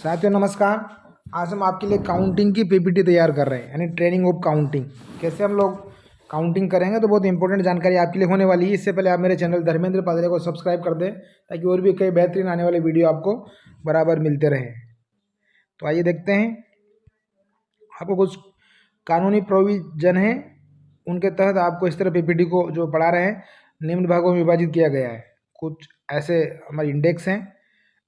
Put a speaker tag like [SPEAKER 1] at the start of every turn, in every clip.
[SPEAKER 1] साथियों नमस्कार। आज हम आपके लिए काउंटिंग की पीपीटी तैयार कर रहे हैं, यानी ट्रेनिंग ऑफ काउंटिंग। कैसे हम लोग काउंटिंग करेंगे, तो बहुत इंपॉर्टेंट जानकारी आपके लिए होने वाली है। इससे पहले आप मेरे चैनल धर्मेंद्र पादरे को सब्सक्राइब कर दें, ताकि और भी कई बेहतरीन आने वाले वीडियो आपको बराबर मिलते रहे। तो आइए देखते हैं। आपको कुछ कानूनी प्रोविजन है, उनके तहत आपको इस तरह पीपीटी को जो पढ़ा रहे हैं निम्न भागों में विभाजित किया गया है। कुछ ऐसे हमारे इंडेक्स हैं,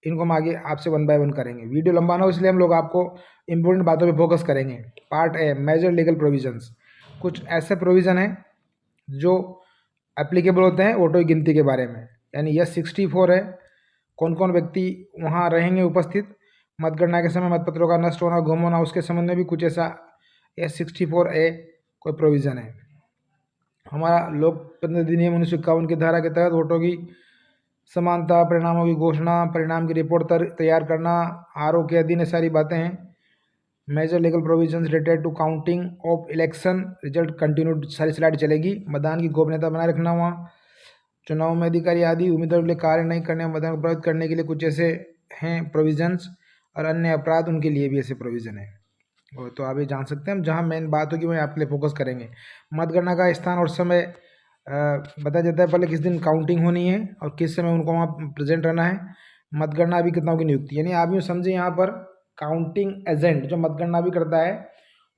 [SPEAKER 1] इनको हम आगे आपसे वन बाय वन करेंगे। वीडियो लंबा ना हो इसलिए हम लोग आपको इम्पोर्टेंट बातों पे फोकस करेंगे। Part A, major legal provisions. कुछ ऐसे प्रोविज़न हैं जो एप्लीकेबल होते हैं वोटों की गिनती के बारे में, यानी यह 64 है। कौन कौन व्यक्ति वहाँ रहेंगे उपस्थित, मतगणना के समय मतपत्रों का नष्ट होना, गुम होना, उसके संबंध में भी कुछ ऐसा S64A कोई प्रोविज़न है। हमारा लोक प्रतिनिधि अधिनियम 1951 की धारा के तहत वोटों की समानता, परिणामों की घोषणा, परिणाम की रिपोर्ट तैयार करना, आरओ के अधीन ये सारी बातें हैं। Major legal provisions related to counting of election result continued, सारी स्लाइड चलेगी। मतदान की गोपनीयता बनाए रखना हुआ, चुनाव में अधिकारी आदि उम्मीदवारों के लिए कार्य नहीं करने, मतदान को प्रभावित करने के लिए कुछ ऐसे हैं प्रोविजंस, और अन्य अपराध उनके लिए भी ऐसे प्रोविज़न है। और तो आप ये जान सकते हैं, हम जहाँ मेन बात होगी वहीं आपके लिए फोकस करेंगे। मतगणना का स्थान और समय बताया जाता है, पहले किस दिन काउंटिंग होनी है और किस समय उनको वहाँ प्रेजेंट रहना है। मतगणना भी कितनों की नियुक्ति, यानी आप यूँ समझे यहाँ पर काउंटिंग एजेंट जो मतगणना भी करता है,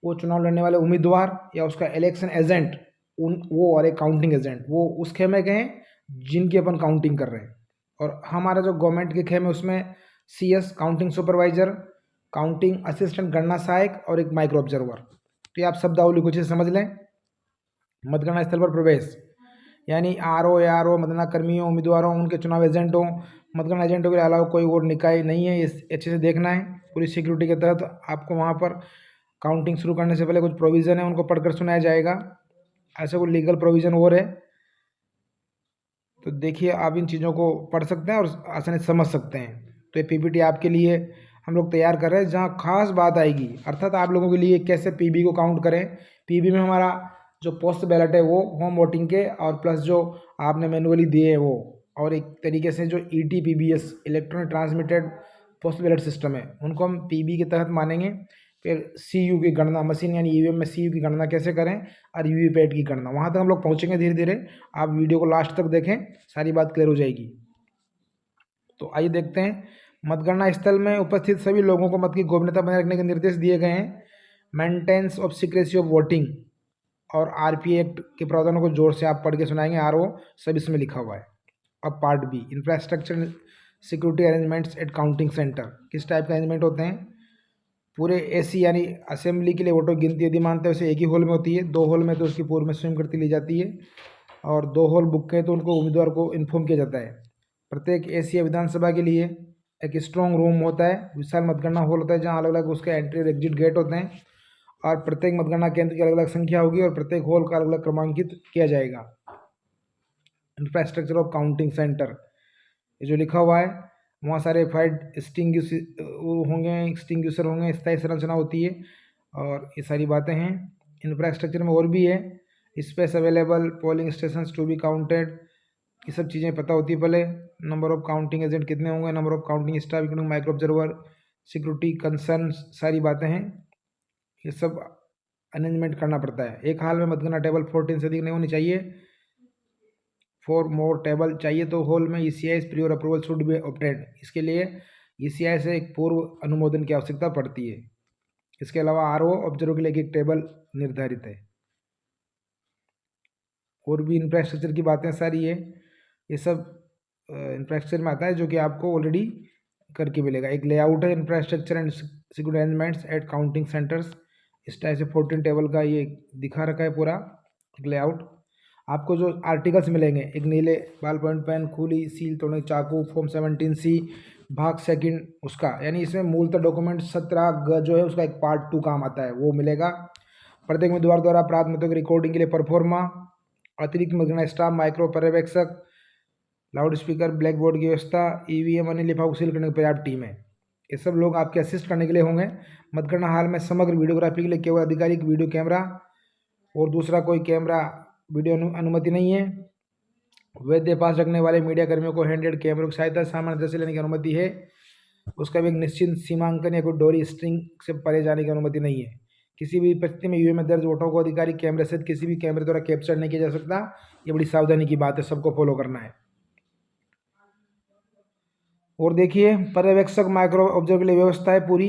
[SPEAKER 1] वो चुनाव लड़ने वाले उम्मीदवार या उसका इलेक्शन एजेंट, वो और एक काउंटिंग एजेंट, वो उस खेमे के हैं जिनकी अपन काउंटिंग कर रहे हैं। और हमारा जो गवर्नमेंट के खेमे उसमें CS counting supervisor, counting assistant गणना सहायक और एक माइक्रो ऑब्जर्वर। तो ये आप शब्दावली कुछ समझ लें। मतगणना स्थल पर प्रवेश, यानी RO या RO मतगणना कर्मियों, उम्मीदवारों, उनके चुनाव एजेंटों, मतगणना एजेंटों के अलावा कोई और निकाय नहीं है, ये अच्छे से देखना है। पूरी सिक्योरिटी के तहत आपको वहाँ पर काउंटिंग शुरू करने से पहले कुछ प्रोविज़न है, उनको पढ़कर सुनाया जाएगा। ऐसे कोई लीगल प्रोविज़न और है तो देखिए, आप इन चीज़ों को पढ़ सकते हैं और आसानी से समझ सकते हैं। तो ये PPT आपके लिए हम लोग तैयार कर रहे हैं, जहाँ खास बात आएगी, अर्थात आप लोगों के लिए कैसे PB को काउंट करें। PB में हमारा जो पोस्ट बैलेट है वो होम वोटिंग के, और प्लस जो आपने मैनुअली दिए हैं वो, और एक तरीके से जो ETPBS electronic transmitted post ballot system है, उनको हम PB के तहत मानेंगे। फिर CU की गणना, मशीन यानी EVM में CU की गणना कैसे करें, और वीवीपैट की गणना, वहाँ तक हम लोग पहुँचेंगे धीरे धीरे। आप वीडियो को लास्ट तक देखें, सारी बात क्लियर हो जाएगी। तो आइए देखते हैं। मतगणना स्थल में उपस्थित सभी लोगों को मत की गोपनीयता बनाए रखने के निर्देश दिए गए हैं। Maintenance of secrecy of voting और RPA एक्ट के प्रावधानों को जोर से आप पढ़ के सुनाएंगे। RO सब इसमें लिखा हुआ है। अब part B, infrastructure security arrangements at counting centre. किस टाइप के अरेंजमेंट होते हैं? पूरे AC यानी असेंबली के लिए वोटों की गिनती यदि मानते हैं वैसे एक ही हॉल में होती है। 2 हॉल में तो उसकी पूर्व में स्वयं करती ली जाती है, और 2 हॉल बुक हैं तो उनको उम्मीदवार को इन्फॉर्म किया जाता है। प्रत्येक AC या विधानसभा के लिए एक स्ट्रॉन्ग रूम होता है, विशाल मतगणना हॉल होता है जहाँ अलग अलग उसके एंट्री और एग्जिट गेट होते हैं, और प्रत्येक मतगणना केंद्र की अलग अलग संख्या होगी और प्रत्येक हॉल का अलग अलग क्रमांकित किया जाएगा। इंफ्रास्ट्रक्चर ऑफ काउंटिंग सेंटर, ये जो लिखा हुआ है, वहाँ सारे फायर एक्सटिंग्यूशर होंगे, स्थायी संरचना होती है, और ये सारी बातें हैं। इंफ्रास्ट्रक्चर में और भी है, space available, polling station to be counted, ये सब चीज़ें पता होती है पहले। नंबर ऑफ काउंटिंग एजेंट कितने होंगे, number of counting staff including micro observer, security concern, सारी बातें हैं। ये सब अरेंजमेंट करना पड़ता है। एक हाल में मतगणना टेबल 14 से अधिक नहीं होनी चाहिए। 4 मोर टेबल चाहिए तो हॉल में ECI prior approval should be obtained. इसके लिए ECI से एक पूर्व अनुमोदन की आवश्यकता पड़ती है। इसके अलावा RO ऑब्जर्वर के लिए एक टेबल निर्धारित है। और भी इंफ्रास्ट्रक्चर की बातें सारी है, ये सब इंफ्रास्ट्रक्चर में आता है जो कि आपको ऑलरेडी करके मिलेगा। एक लेआउट है infrastructure and security arrangements at counting centres. इस टाइप से 14 टेबल का ये दिखा रखा है पूरा एक लेआउट। आपको जो आर्टिकल्स मिलेंगे, एक नीले बाल पॉइंट पेन, खुली सील तोड़ने चाकू, फॉर्म 17C भाग सेकंड उसका, यानी इसमें मूलतः डॉक्यूमेंट 17G जो है उसका एक पार्ट 2 काम आता है, वो मिलेगा। प्रत्येक उम्मीदवार द्वारा प्राप्त मतों की रिकॉर्डिंग के लिए परफॉर्मा, अतिरिक्त मतगणना स्टाफ, माइक्रो पर्यवेक्षक, लाउड स्पीकर, ब्लैक बोर्ड की व्यवस्था, EVM अन्य लिफाफों को सील करने की पर्याप्त टीम है। ये सब लोग आपके असिस्ट करने के लिए होंगे। मतगणना हाल में समग्र वीडियोग्राफी के लिए केवल आधिकारिक वीडियो कैमरा और दूसरा कोई कैमरा वीडियो अनुमति नहीं है। वैध पास रखने वाले मीडिया कर्मियों को हैंडहेल्ड कैमरों की सहायता सामान्य दृश्य लेने की अनुमति है। उसका भी एक निश्चित सीमांकन या कोई डोरी स्ट्रिंग से परे जाने की अनुमति नहीं है। किसी भी परिस्थिति में यूए में दर्ज वोटों को अधिकारी कैमरे से किसी भी कैमरे द्वारा कैप्चर नहीं किया जा सकता। ये बड़ी सावधानी की बात है, सबको फॉलो करना है। और देखिए, पर्यवेक्षक माइक्रो ऑब्जर्वर के लिए व्यवस्था है पूरी।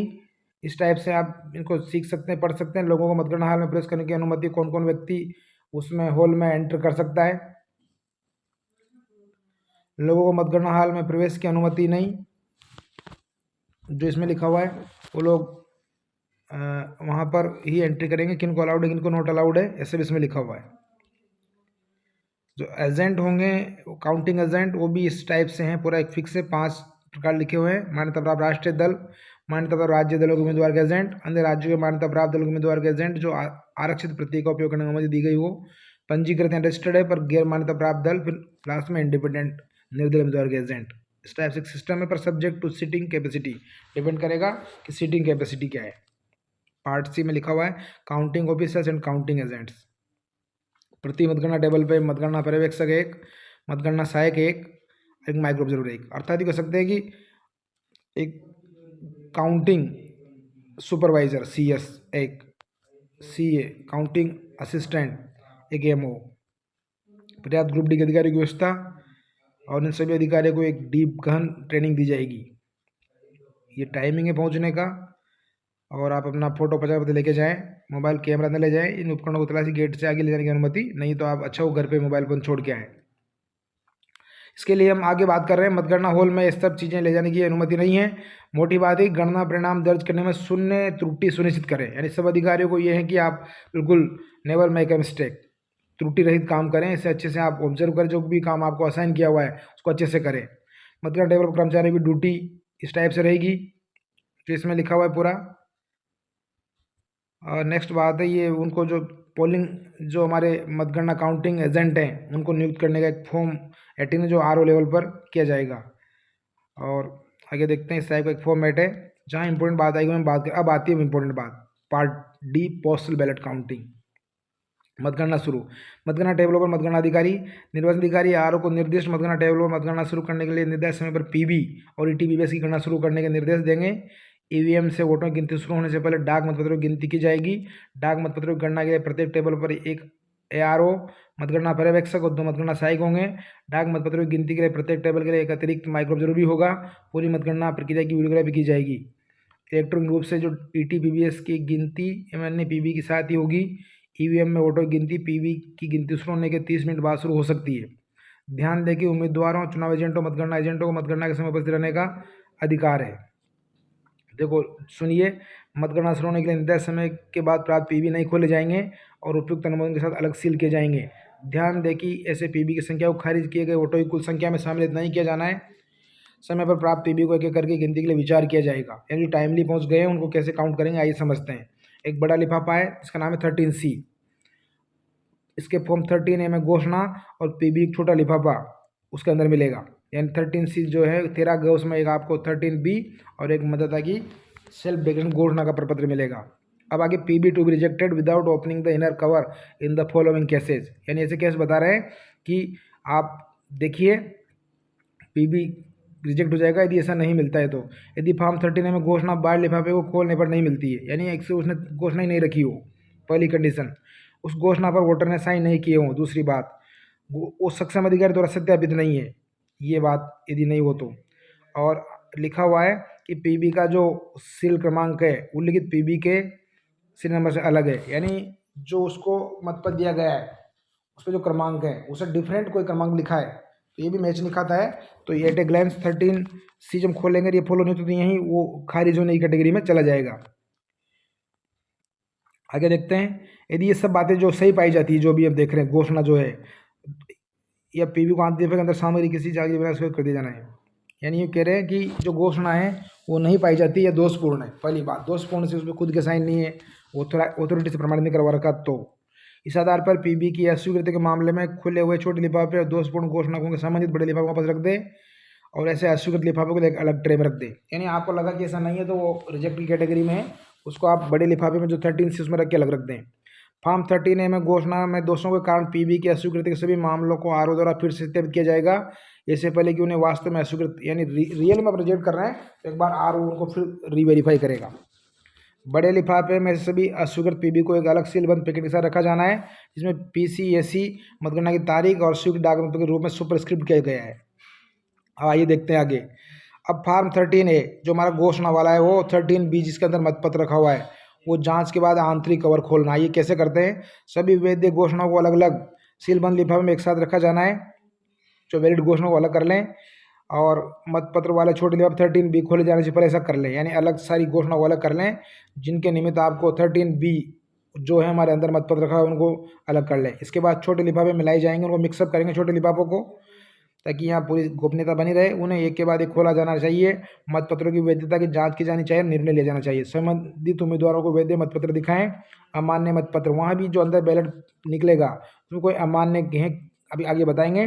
[SPEAKER 1] इस टाइप से आप इनको सीख सकते हैं, पढ़ सकते हैं। लोगों को मतगणना हॉल में प्रवेश करने की अनुमति, कौन कौन व्यक्ति उसमें हॉल में एंटर कर सकता है। लोगों को मतगणना हॉल में प्रवेश की अनुमति नहीं, जो इसमें लिखा हुआ है वो लोग वहाँ पर ही एंट्री करेंगे। किनको अलाउड है, किनको नॉट अलाउड है, ऐसे भी इसमें लिखा हुआ है। जो एजेंट होंगे, काउंटिंग एजेंट, वो भी इस टाइप से हैं, पूरा एक फिक्स है। 5 प्रकार लिखे हुए हैं। मान्यता प्राप्त राष्ट्रीय दल, मान्यता प्राप्त राज्य दलों के उम्मीदवार के एजेंट, अन्य राज्यों के मान्यता प्राप्त दलों के उम्मीदवार के एजेंट जो आरक्षित प्रतीक का उपयोग करने की अनुमति दी गई हो, पंजीकृत या रजिस्टर्ड है पर गैर मान्यता प्राप्त दल, फिर लास्ट में इंडिपेंडेंट निर्दलीय उम्मीदवार के एजेंट। इस टाइप से सिस्टम है, पर subject to seating capacity, depend करेगा कि सीटिंग कैपेसिटी क्या है। पार्ट सी में लिखा हुआ है counting officers and counting agents. प्रति मतगणना टेबल पे मतगणना पर्यवेक्षक 1, मतगणना सहायक 1, एक माइक्रो ऑब्जर्वर 1। अर्थात ये कह सकते हैं कि एक counting supervisor CS 1, CA counting assistant एक MO। पर्याप्त ग्रुप डी के अधिकारियों की व्यवस्था, और इन सभी अधिकारियों को एक डीप गहन ट्रेनिंग दी जाएगी। ये टाइमिंग है पहुंचने का, और आप अपना फोटो 50 लेके जाएं, मोबाइल कैमरा न ले जाएं। इन उपकरणों को तलाशी गेट से आगे ले जाने की अनुमति नहीं, तो आप अच्छा हो घर पे मोबाइल फोन छोड़ के आएँ। इसके लिए हम आगे बात कर रहे हैं, मतगणना हॉल में ये सब चीज़ें ले जाने की अनुमति नहीं है। मोटी बात है, गणना परिणाम दर्ज करने में शून्य त्रुटि सुनिश्चित करें। यानी सब अधिकारियों को ये है कि आप बिल्कुल नेवर मेक ए मिस्टेक, त्रुटि रहित काम करें। इसे अच्छे से आप ऑब्जर्व करें, जो भी काम आपको असाइन किया हुआ है उसको अच्छे से करें। मतगणना टेबल पर कर्मचारियों की ड्यूटी इस टाइप से रहेगी, जो इसमें लिखा हुआ है पूरा। और नेक्स्ट बात है, ये उनको जो पोलिंग, जो हमारे मतगणना काउंटिंग एजेंट हैं, उनको नियुक्त करने का एक फॉर्म 18 जो RO लेवल पर किया जाएगा। और आगे देखते हैं, इस टाइप का एक फॉर्मेट है जहाँ इंपॉर्टेंट बात आएगी, मैं बात कर। अब आती है इंपॉर्टेंट बात, part D, postal ballot counting. मतगणना शुरू। मतगणना टेबलों पर मतगणना अधिकारी, निर्वाचन अधिकारी RO को निर्दिष्ट मतगणना टेबलों पर मतगणना शुरू करने के लिए निर्धारित समय पर PB और ETPBS की गणना शुरू करने के निर्देश देंगे। EVM से वोटों की गिनती शुरू होने से पहले डाक मतपत्रों की गिनती की जाएगी। डाक मतपत्रों की गणना के लिए प्रत्येक टेबल पर एक ARO, मतगणना पर्यवेक्षक और 2 मतगणना सहायक होंगे। डाक मतपत्रों की गिनती के लिए प्रत्येक टेबल के लिए एक अतिरिक्त माइक्रो ऑब्जर्वर भी होगा। पूरी मतगणना प्रक्रिया की वीडियोग्राफी की जाएगी। इलेक्ट्रॉनिक रूप से जो ETPBS की गिनती MNA PB के साथ ही होगी। EVM में वोटों की गिनती PB की गिनती शुरू होने के 30 मिनट बाद शुरू हो सकती है। ध्यान दें कि उम्मीदवारों, चुनाव एजेंटों, मतगणना एजेंटों को मतगणना के समय उपस्थित रहने का अधिकार है। देखो सुनिए, मतगणना शुरू होने के लिए निर्धारित समय के बाद प्राप्त PB नहीं खोले जाएंगे और उपयुक्त अनुमोदन के साथ अलग सील किए जाएंगे। ध्यान दें कि ऐसे PB की संख्या को खारिज किए गए वोटों की कुल संख्या में शामिल नहीं किया जाना है। समय पर प्राप्त PB को एक एक करके गिनती के लिए विचार किया जाएगा। यानी टाइमली पहुंच गए हैं उनको कैसे काउंट करेंगे, आइए समझते हैं। एक बड़ा लिफाफा है, इसका नाम है 13C। इसके फॉर्म 13A में घोषणा और PB एक छोटा लिफाफा उसके अंदर मिलेगा। यानी 13C जो है 13 गए, उसमें एक आपको 13B और एक मतदाता की सेल्फ डिक्लेरेशन घोषणा का प्रपत्र मिलेगा। अब आगे PB to be rejected without opening the inner cover in the following cases. यानी ऐसे केस बता रहे हैं कि आप देखिए PB रिजेक्ट हो जाएगा यदि ऐसा नहीं मिलता है तो। यदि फॉर्म 13A में घोषणा बाहर लिफाफे को खोलने पर नहीं मिलती है, यानी एक से उसने घोषणा ही नहीं रखी हो, पहली कंडीशन। उस घोषणा पर वोटर ने साइन नहीं किए हों, दूसरी बात। वो सक्षम अधिकारी द्वारा सत्यापित नहीं है, ये बात यदि नहीं हो तो। और लिखा हुआ है कि PB का जो सील क्रमांक है उल्लिखित PB के सील नंबर से अलग है। यानी जो उसको मतपत्र दिया गया है उस पर जो क्रमांक है उसे डिफरेंट कोई क्रमांक लिखा है, तो ये भी मैच नहीं खाता है। तो ये एट ए ग्लैंस 13C जब खोलेंगे, ये फॉलो नहीं तो यहीं वो खारिज होने की कैटेगरी में चला जाएगा। आगे देखते हैं, यदि ये सब बातें जो सही पाई जाती है, जो भी अब देख रहे हैं, घोषणा जो है या PB को आंतरिक के अंदर सामग्री किसी जागृति बिना उसको कर दिया जाना है। यानी ये कह रहे हैं कि जो घोषणा है वो नहीं पाई जाती या दोषपूर्ण है। पहली बात, दोषपूर्ण से उसमें खुद के साइन नहीं है, ऑथोरिटी से प्रमाणित नहीं करवा रखा, तो इस आधार पर PB की अस्वीकृति के मामले में खुले हुए छोटे लिफाफे और दोषपूर्ण घोषणा को संबंधित बड़े लिफाफे वापस रख दे और ऐसे अस्वीकृत लिफाफे को एक अलग ट्रे में रख दे। यानी आपको लगा कि ऐसा नहीं है तो वो रिजेक्ट की कैटेगरी में है, उसको आप बड़े लिफाफे में जो 13C उसमें रख के अलग रख दें। फॉर्म 13A में घोषणा में दोषों के कारण PB की अस्वीकृति के सभी मामलों को RO द्वारा फिर से सत्यापित किया जाएगा। इससे पहले कि उन्हें वास्तव में अस्वीकृत यानी रियल में रिजेक्ट कर रहे हैं, तो एक बार उनको फिर रीवेरीफाई करेगा। बड़े लिफाफे में सभी अस्वीकृत पीबी को एक अलग सीलबंद पैकेट के साथ रखा जाना है, जिसमें पीसीएसी मतगणना की तारीख और स्वीकृत डाक मतपत्र के रूप में सुपरस्क्रिप्ट किया गया है। आइए देखते हैं आगे। अब फॉर्म 13A जो हमारा घोषणा वाला है, वो 13B जिसके अंदर मतपत्र रखा हुआ है, वो जांच के बाद आंतरिक कवर खोलना। ये कैसे करते हैं? सभी वैध घोषणाओं को अलग अलग सीलबंद लिफाफे में एक साथ रखा जाना है। जो वैलिड घोषणा को अलग कर लें और मतपत्र वाले छोटे लिफाफे 13B खोले जाने से पहले ऐसा कर लें, यानी अलग सारी घोषणा को अलग कर लें, जिनके निमित्त आपको 13B जो है हमारे अंदर मतपत्र रखा है उनको अलग कर लें। इसके बाद छोटे लिफाफे मिलाए जाएंगे, उनको मिक्सअप करेंगे छोटे लिफाफों को, ताकि यहाँ पूरी गोपनीयता बनी रहे। उन्हें एक के बाद एक खोला जाना चाहिए। मतपत्रों की वैधता की जांच की जानी चाहिए, निर्णय लिया जाना चाहिए। संबंधित उम्मीदवारों को वैध मतपत्र दिखाएं। अमान्य मतपत्र, वहाँ भी जो अंदर बैलेट निकलेगा उसमें कोई अमान्य हैं, अभी आगे बताएंगे,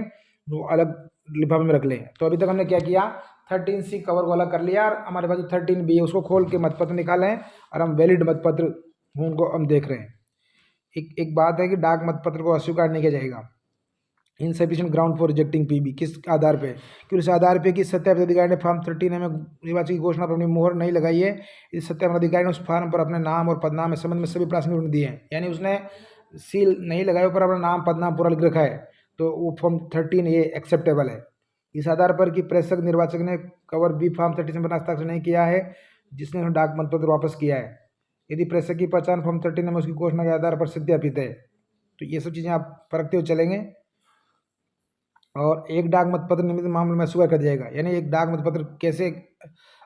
[SPEAKER 1] वो अलग लिफाफे में रख लें। तो अभी तक हमने क्या किया, 13C कवर को अलग कर लिया और हमारे पास जो 13B है उसको खोल के मतपत्र निकाले हैं और हम वैलिड मतपत्र उनको हम देख रहे हैं। एक बात है कि डाक मतपत्र को अस्वीकार नहीं किया जाएगा। Insufficient ground for rejecting PB, किस आधार पे? कि उस आधार पे कि सत्यापित अधिकारी ने फॉर्म 13A में निर्वाचन की घोषणा पर अपनी मोहर नहीं लगाई है। इस सत्यापन अधिकारी ने उस फॉर्म पर अपने नाम और पदनाम के संबंध में सभी प्रासंगिक विवरण दिए हैं, यानी उसने सील नहीं लगाए ऊपर अपना नाम पदनाम पूरा लिख रखा है, तो वो फॉर्म 13A एक्सेप्टेबल है। इस आधार पर कि प्रेषक निर्वाचक ने कवर बी फॉर्म 13 पर हस्ताक्षर नहीं किया है, जिसने डाक मतपत्र वापस किया है, यदि प्रेषक की पहचान फॉर्म 13 में उसकी घोषणा के आधार पर सत्यापित है, तो ये सब चीज़ें आप परखते हुए चलेंगे। और एक डाक मतपत्र निमित्त मामले में अस्वीकार कर जाएगा, यानी एक डाक मतपत्र कैसे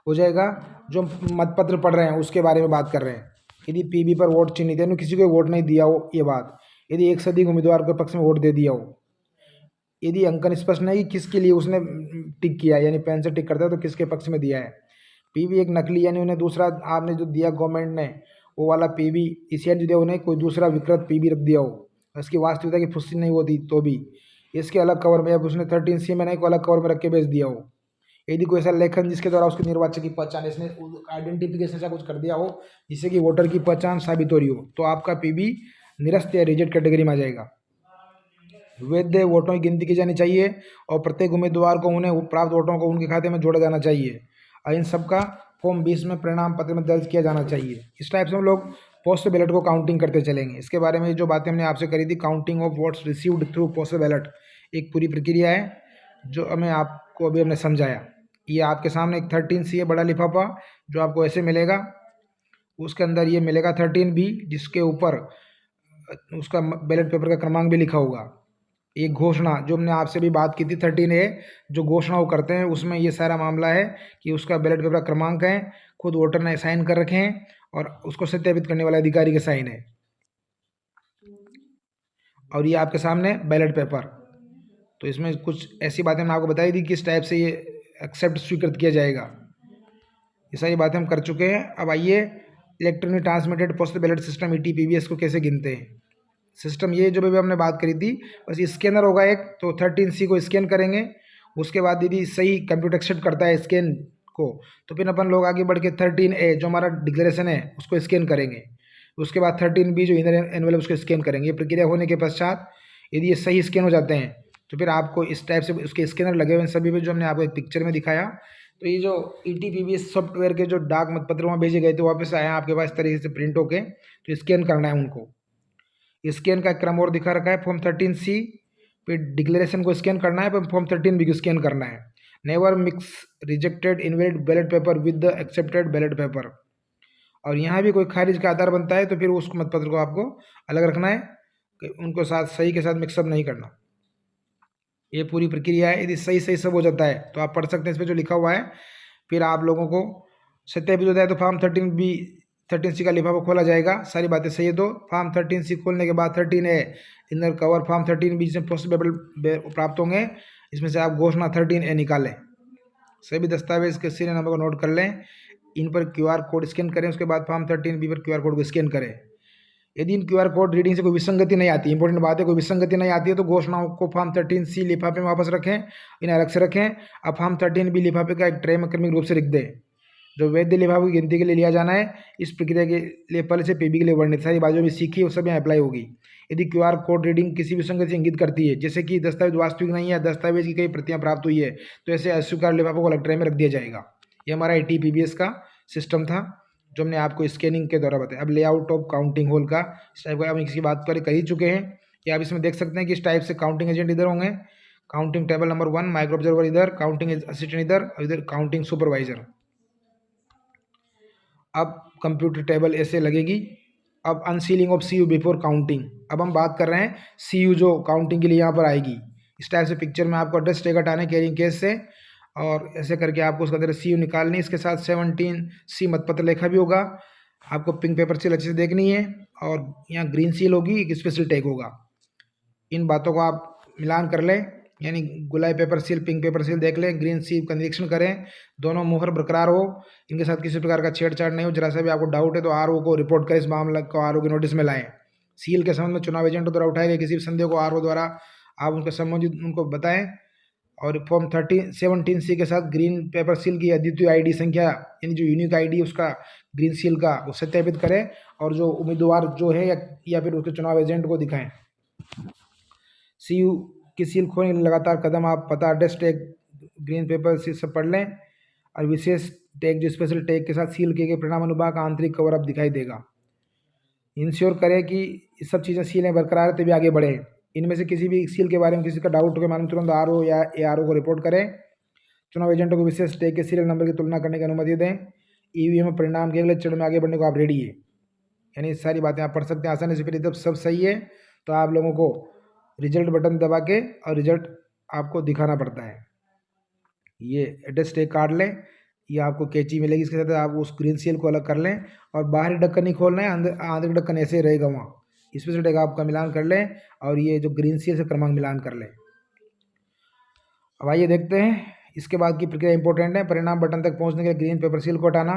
[SPEAKER 1] हो जाएगा? जो मतपत्र पढ़ रहे हैं उसके बारे में बात कर रहे हैं। यदि पीबी पर वोट चिन्हित है, किसी को वोट नहीं दिया हो, ये बात, यदि एक से अधिक उम्मीदवार के पक्ष में वोट दे दिया हो, यदि अंकन स्पष्ट नहीं किसके लिए उसने टिक किया, यानी पेन से टिक करता है तो किसके पक्ष में दिया है। पीबी एक नकली, यानी उन्हें दूसरा आपने जो दिया गवर्नमेंट ने वो वाला पीबी इसी जो दिया, उन्हें कोई दूसरा विकृत पीबी रख दिया हो, इसकी वास्तविकता की पुष्टि नहीं होती तो भी इसके अलग कवर में, अब उसने 13C में नहीं को अलग कवर में रख के बेच दिया हो। यदि कोई ऐसा लेखन जिसके द्वारा उसके निर्वाचक की पहचान, इसने आइडेंटिफिकेशन ऐसा कुछ कर दिया हो जिससे कि वोटर की पहचान साबित हो रही हो, तो आपका पीबी निरस्त या रिजेक्ट कैटेगरी में आ जाएगा। वैध वोटों की गिनती की जानी चाहिए और प्रत्येक उम्मीदवार को उन्हें प्राप्त वोटों को उनके खाते में जोड़ा जाना चाहिए और इन सब का फॉर्म 20 में परिणाम पत्र में दर्ज किया जाना चाहिए। इस टाइप से हम लोग पोस्टल बैलेट को काउंटिंग करते चलेंगे। इसके बारे में जो बातें हमने आपसे करी थी, counting of votes received through postal ballot, एक पूरी प्रक्रिया है जो हमें आपको अभी हमने समझाया। ये आपके सामने एक 13C है बड़ा लिफाफा जो आपको ऐसे मिलेगा, उसके अंदर ये मिलेगा 13B जिसके ऊपर उसका बैलेट पेपर का क्रमांक भी लिखा होगा। एक घोषणा जो हमने आपसे भी बात की थी 13A, जो घोषणा वो करते हैं उसमें ये सारा मामला है कि उसका बैलेट पेपर का क्रमांक है, खुद वोटर ने साइन कर रखे हैं और उसको सत्यापित करने वाले अधिकारी के साइन है। और ये आपके सामने बैलेट पेपर, तो इसमें कुछ ऐसी बातें मैंने आपको बताई थी किस टाइप से ये एक्सेप्ट स्वीकृत किया जाएगा। ये सारी बातें हम कर चुके हैं। अब आइए electronic transmitted postal ballot system ETPBS को कैसे गिनते हैं। सिस्टम ये जो भी हमने बात करी थी, बस स्कैनर होगा एक, तो 13C को स्कैन करेंगे, उसके बाद यदि सही कंप्यूटर एक्सेप्ट करता है स्कैन को, तो फिर अपन लोग आगे बढ़ के 13A जो हमारा डिक्लेरेशन है उसको स्कैन करेंगे। उसके बाद 13B जो इनर एनवेलप उसको स्कैन करेंगे। ये प्रक्रिया होने के पश्चात यदि ये सही स्कैन हो जाते हैं तो फिर आपको इस टाइप से उसके स्कैनर लगे हुए हैं सभी पे, जो हमने आपको एक पिक्चर में दिखाया। तो ये जो ETPBS सॉफ्टवेयर के जो डाक मतपत्र वहाँ भेजे गए थे वापस आए हैं आपके पास इस तरीके से प्रिंट होके, तो स्कैन करना है उनको। स्कैन का क्रम और दिखा रखा है, फॉर्म 13C पे डिक्लेरेशन को स्कैन करना है, पर फॉर्म 13B को स्कैन करना है। Never mix rejected invalid ballot paper with the accepted ballot paper. और यहाँ भी कोई खारिज का आधार बनता है तो फिर उस मतपत्र को आपको अलग रखना है, उनको साथ सही के साथ मिक्सअप नहीं करना। ये पूरी प्रक्रिया है। यदि सही सही सब हो जाता है तो आप पढ़ सकते हैं इस पर जो लिखा हुआ है। फिर आप लोगों को सत्यापित होता है तो फॉर्म 13C का लिफाफा खोला जाएगा, सारी बातें सही है तो फॉर्म 13C खोलने के बाद 13A inner cover form 13B से पोस्टल बैलेट प्राप्त होंगे, इसमें से आप घोषणा 13A निकालें। सभी दस्तावेज के सीरियल नंबर को नोट कर लें, इन पर QR कोड स्कैन करें, उसके बाद फॉर्म 13B पर QR कोड को स्कैन करें। यदि इन QR कोड रीडिंग से कोई विसंगति नहीं आती, इंपॉर्टेंट बात है, कोई विसंगति नहीं आती है तो घोषणाओं को फॉर्म 13C लिफाफे में वापस रखें, इन्हें अलग से रखें। अब फॉर्म 13B लिफाफे का एक ट्रे में क्रमिक रूप से लिख दें। जो वैध लिफाफों की गिनती के लिए लिया जाना है, इस प्रक्रिया के लिए पहले से पीबी के लिए वर्णित सारी बातें भी सीखी वो सब यहाँ अप्लाई होगी। यदि क्यूआर कोड रीडिंग किसी भी संगति से इंगित करती है, जैसे कि दस्तावेज वास्तविक नहीं है, दस्तावेज की कई प्रतियां प्राप्त हुई है, तो ऐसे अस्वीकार लिफाफों को अलग ट्रे में रख दिया जाएगा। ये हमारा ATPBS का सिस्टम था जो हमने आपको स्कैनिंग के द्वारा बताया। अब लेआउट ऑफ काउंटिंग होल का इस टाइप का हम इसकी बात कर ही चुके हैं। ये आप इसमें देख सकते हैं कि इस टाइप से काउंटिंग एजेंट इधर होंगे, counting table number 1, micro observer इधर, काउंटिंग असिस्टेंट इधर और इधर काउंटिंग सुपरवाइजर। अब कंप्यूटर टेबल ऐसे लगेगी। अब अनसीलिंग ऑफ CU बिफोर काउंटिंग। अब हम बात कर रहे हैं CU जो काउंटिंग के लिए यहाँ पर आएगी। इस टाइप से पिक्चर में आपको एड्रेस टैग हटाने कैरिंग केस से, और ऐसे करके आपको उसका अंदर CU निकालनी। इसके साथ 17C मतपत्र लेखा भी होगा। आपको पिंक पेपर सील अच्छे से देखनी है, और यहाँ ग्रीन सील होगी, एक स्पेशल टैग होगा। इन बातों को आप मिलान कर लें, यानी गुलाबी paper seal, pink paper seal देख लें, ग्रीन सील का निरीक्षण करें, दोनों मुहर बरकरार हो, इनके साथ किसी प्रकार का छेड़छाड़ नहीं हो। जरा सा भी आपको डाउट है तो RO को रिपोर्ट करें, इस मामले को RO के नोटिस में लाएं। सील के संबंध में चुनाव एजेंट द्वारा उठाए गए किसी भी संदेह को RO द्वारा आप उनके संबंधित उनको बताएं। और फॉर्म 17C के साथ ग्रीन पेपर सील की अद्वितीय ID संख्या, यानी जो यूनिक ID उसका ग्रीन सील का, वो सत्यापित करें, और जो उम्मीदवार जो है या फिर उसके चुनाव एजेंट को दिखाएं। CU की सील खोलने के लिए लगातार कदम आप पता, address tag, green pepper seal सब पढ़ लें, और विशेष टैग जो स्पेशल टैग के साथ सील किए गए परिणाम अनुभाग का आंतरिक कवर अप दिखाई देगा। इंश्योर करें कि ये सब चीज़ें सीलें बरकरार है तभी आगे बढ़ें। इनमें से किसी भी सील के बारे में किसी का डाउट हो के मालूम तुरंत RO या ARO को रिपोर्ट करें। चुनाव एजेंटों को विशेष टैग के सीरियल नंबर की तुलना करने की अनुमति दें। EVM परिणाम के अगले चरण में आगे बढ़ने को आप रेडी है, यानी सारी बातें आप पढ़ सकते हैं आसानी से। फिर जब सब सही है तो आप लोगों को रिजल्ट बटन दबा के और रिजल्ट आपको दिखाना पड़ता है। ये एड्रेस टैग काट लें, ये आपको कैंची मिलेगी, इसके साथ आप उस ग्रीन सील को अलग कर लें, और बाहरी ढक्कन नहीं खोलना है, अंदर आंतरिक ढक्कन ऐसे ही रहेगा वहाँ। स्पेशल टैग आपका मिलान कर लें, और ये जो ग्रीन सील से क्रमांक मिलान कर लें। अब आइए देखते हैं इसके बाद की प्रक्रिया इंपॉर्टेंट है। परिणाम बटन तक पहुँचने के लिए ग्रीन पेपर सील को हटाना,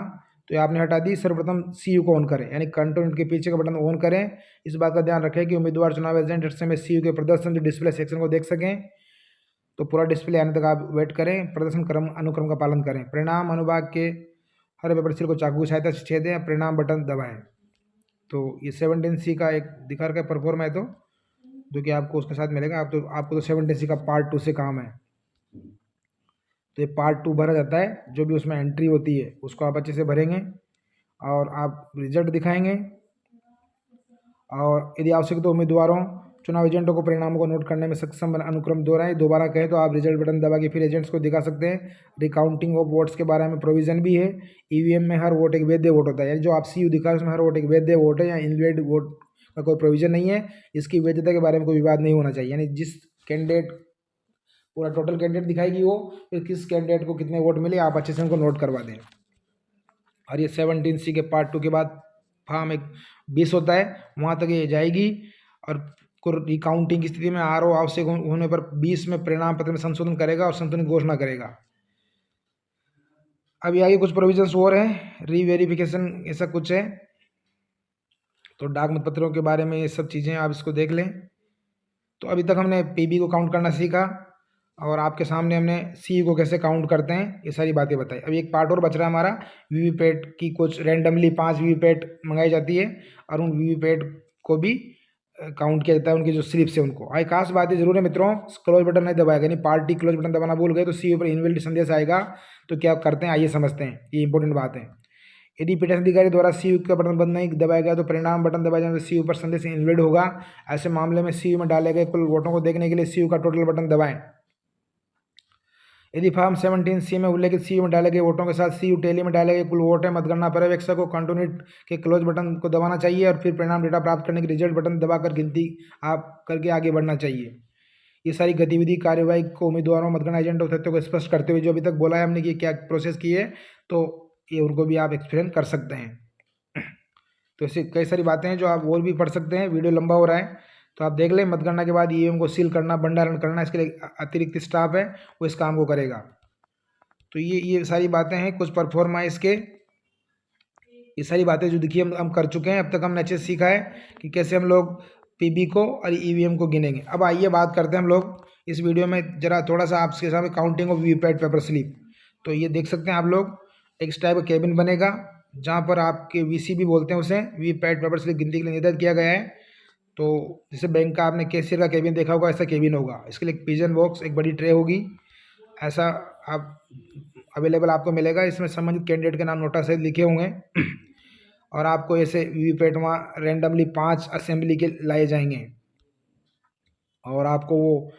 [SPEAKER 1] तो ये आपने हटा दी। सर्वप्रथम CU को ऑन करें, यानी कंट्रोल के पीछे का बटन ऑन करें। इस बात का ध्यान रखें कि उम्मीदवार चुनाव एजेंट हर समय CU के प्रदर्शन जो डिस्प्ले सेक्शन को देख सकें, तो पूरा डिस्प्ले आने तक आप वेट करें, प्रदर्शन अनुक्रम का पालन करें। परिणाम अनुभाग के हर पेपर सील को चाकू की सहायता से छेदें, परिणाम बटन दबाएं। तो ये 17C का एक दिखा रखा है परफॉर्म है, तो जो कि आपको उसके साथ मिलेगा। आपको तो 17C का पार्ट 2 से काम है, तो ये पार्ट 2 भरा जाता है। जो भी उसमें एंट्री होती है उसको आप अच्छे से भरेंगे, और आप रिजल्ट दिखाएंगे, और यदि आवश्यक तो उम्मीदवारों चुनाव एजेंटों को परिणामों को नोट करने में सक्षम अनुक्रम दोहराएं। दोबारा कहें तो आप रिजल्ट बटन दबा के फिर एजेंट्स को दिखा सकते हैं। रिकाउंटिंग ऑफ वोट्स के बारे में प्रोविजन भी है। EVM में हर वोट एक वैध वोट होता है, यानी जो आप CU दिखा रहे हैं उसमें हर वोट एक वैध वोट है, या इनवैलिड वोट का कोई प्रोविजन नहीं है। इसकी वैधता के बारे में कोई विवाद नहीं होना चाहिए, यानी जिस कैंडिडेट, पूरा टोटल कैंडिडेट दिखाएगी वो, फिर किस कैंडिडेट को कितने वोट मिले आप अच्छे से उनको नोट करवा दें। और ये 17C के पार्ट 2 के बाद फॉर्म 20 होता है, वहाँ तक ये जाएगी। और रिकाउंटिंग की स्थिति में RO आवश्यक होने पर 20 में परिणाम पत्र में संशोधन करेगा और संशोधन की घोषणा करेगा। अभी आगे कुछ प्रोविजंस और हैं, रीवेरिफिकेशन ऐसा कुछ है, तो डाक मतपत्रों के बारे में ये सब चीज़ें आप इसको देख लें। तो अभी तक हमने PB को काउंट करना सीखा, और आपके सामने हमने CU को कैसे काउंट करते हैं ये सारी बातें बताई। अभी एक पार्ट और बच रहा है हमारा, वीवीपैट की कुछ रैंडमली 5 वीवीपैट मंगाई जाती है, और उन वीवीपैट को भी काउंट किया जाता है, उनकी जो स्लिप्स है उनको। आई खास बात है जरूर है मित्रों, क्लोज बटन नहीं दबाएगा, यानी पार्टी क्लोज बटन दबाना भूल गए तो CU पर इनवैलिड संदेश आएगा। तो क्या करते हैं आइए समझते हैं, ये इंपॉर्टेंट बात है। यदि पीठासीन अधिकारी द्वारा CU का बटन बंद नहीं दबाया गया तो परिणाम बटन दबाया जाने से CU पर संदेश इनवैलिड होगा। ऐसे मामले में CU में डाले गए कुल वोटों को देखने के लिए CU का टोटल बटन दबाएं। यदि फॉर्म 17C में उल्लेखित CU में डाले गए वोटों के साथ CU टैली में डाले गए कुल वोट है, मतगणना पर्यवेक्षक को कंट्रोल के क्लोज बटन को दबाना चाहिए, और फिर परिणाम डेटा प्राप्त करने के रिजल्ट बटन दबाकर गिनती आप करके आगे बढ़ना चाहिए। ये सारी गतिविधि कार्यवाही को उम्मीदवारों, मतगणना एजेंट और तथ्यों को स्पष्ट करते हुए जो अभी तक बोला है हमने कि क्या प्रोसेस की है, तो ये उनको भी आप एक्सप्लेन कर सकते हैं। तो ऐसी कई सारी बातें हैं जो आप और भी पढ़ सकते हैं, वीडियो लंबा हो रहा है तो आप देख लें। मतगणना के बाद EVM को सील करना, भंडारण करना, इसके लिए अतिरिक्त स्टाफ है वो इस काम को करेगा। तो ये सारी बातें हैं, कुछ परफॉर्मा इसके, ये सारी बातें जो दिखी हम कर चुके हैं। अब तक हमने अच्छे से सीखा है कि कैसे हम लोग PB को और EVM को गिनेंगे। अब आइए बात करते हैं हम लोग इस वीडियो में जरा थोड़ा सा आपके सामने counting of VVPAT paper slip. तो ये देख सकते हैं आप लोग, एक इस टाइप का केबिन बनेगा जहाँ पर आपके वीसी भी बोलते हैं उसे, वीवीपैट पेपर स्लिप गिनती के लिए निर्धारित किया गया है। तो जैसे बैंक का आपने कैशियर का केबिन देखा होगा, ऐसा केबिन होगा। इसके लिए एक पिजन बॉक्स, एक बड़ी ट्रे होगी, ऐसा आप अवेलेबल आपको मिलेगा। इसमें संबंधित कैंडिडेट के नाम नोटा सहित लिखे होंगे और आपको ऐसे वीवीपैट वहाँ रेंडमली 5 असेंबली के लाए जाएंगे और आपको वो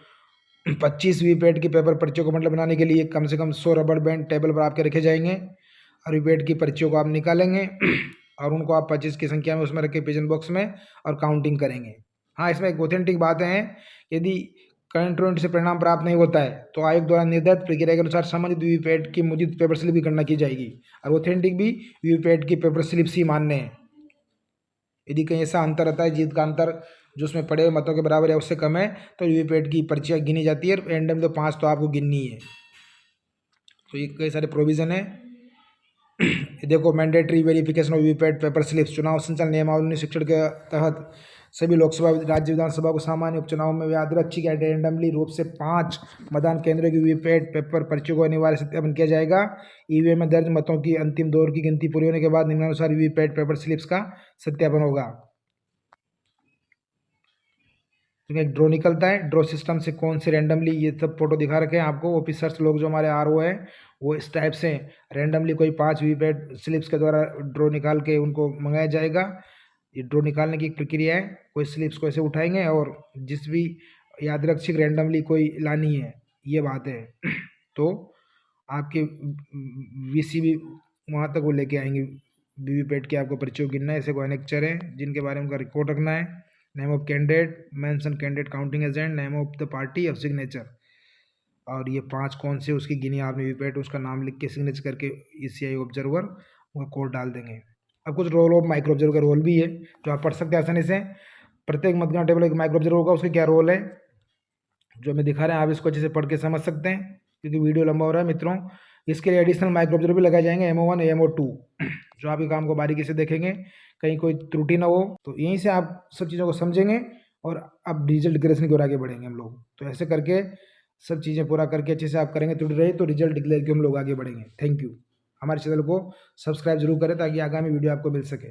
[SPEAKER 1] 25 वीवीपैट की पेपर पर्चियों को बंडल बनाने के लिए कम से कम 100 रबड़ बैंड टेबल पर आपके रखे जाएंगे और वीवीपैट की पर्चियों को आप निकालेंगे और उनको आप 25 की संख्या में उसमें रखे पिजन बॉक्स में और काउंटिंग करेंगे। हाँ, इसमें एक ऑथेंटिक बात है, यदि कंट्रोल से परिणाम प्राप्त नहीं होता है तो आयोग द्वारा निर्धारित प्रक्रिया के अनुसार संबंधित वीवीपैट की मुद्रित पेपर स्लिप की गणना की जाएगी और ऑथेंटिक भी वीवीपैट की पेपर स्लिप से मान्य है। यदि कहीं ऐसा अंतर रहता है, जीत का अंतर जो उसमें पड़े हुए मतों के बराबर है उससे कम है, तो वीवीपैट की पर्चियाँ गिनी जाती है। रैंडम तो 5 तो आपको गिननी है। तो ये कई सारे प्रोविज़न है। देखो, mandatory verification of VVPAT paper slips. चुनाव संचालन नियमावली शिक्षण के तहत सभी लोकसभा राज्य विधानसभा को सामान्य उपचुनाव में यादृच्छिक या रैंडमली रूप से 5 मतदान केंद्रों की वीवीपैट पेपर पर्चियों को अनिवार्य सत्यापन किया जाएगा। ईवीएम में दर्ज मतों की अंतिम दौर की गिनती पूरी होने के बाद निम्नानुसार वीवीपैट पेपर स्लिप्स का सत्यापन होगा। तो एक ड्रॉ निकलता है, ड्रॉ सिस्टम से कौन से रैंडमली, ये सब फोटो दिखा रखे हैं आपको। ऑफिसर्स लोग जो हमारे आरओ है वो इस टाइप से रैंडमली कोई 5 वीवीपैट स्लिप्स के द्वारा ड्रॉ निकाल के उनको मंगाया जाएगा। ये ड्रॉ निकालने की एक प्रक्रिया है। कोई स्लिप्स को ऐसे उठाएंगे और जिस भी यादृच्छिक रैंडमली कोई लानी है, ये बात है। तो आपके वीसी भी वहाँ तक वो लेके आएंगे वीवीपैट की, आपको पर्चियों गिनना है। ऐसे कोई अनेक्चर है जिनके बारे में उनका रिकॉर्ड रखना है। Name of candidate, mention candidate counting agent, name of the party of signature, और ये 5 कौन से उसकी गिनी आपने वीवीपैट, उसका नाम लिख के सिग्नेचर करके ईसीआई ऑब्जर्वर वो कोड डाल देंगे। अब कुछ रोल ऑफ माइक्रो ऑब्जर्वर का रोल भी है जो आप पढ़ सकते हैं आसानी से। प्रत्येक मतगणना टेबल एक माइक्रो ऑब्जर्वर होगा, उसका क्या रोल है जो हमें दिखा रहे हैं, आप इसको अच्छे से पढ़ के समझ सकते हैं क्योंकि वीडियो लंबा हो रहा है मित्रों। इसके लिए एडिशनल माइक्रो ऑब्जर्वर भी लगाए जाएंगे, MO1 MO2, जो आपके काम को बारीकी से देखेंगे, कहीं कोई त्रुटि ना हो। तो यहीं से आप सब चीज़ों को समझेंगे और अब डिजिटल डिक्लेरेशन की ओर आगे बढ़ेंगे हम लोग। तो ऐसे करके सब चीज़ें पूरा करके अच्छे से आप करेंगे, त्रुटि रही तो रिजल्ट डिक्लेयर के हम लोग आगे बढ़ेंगे। Thank you. हमारे चैनल को सब्सक्राइब जरूर करें ताकि आगामी वीडियो आपको मिल सके।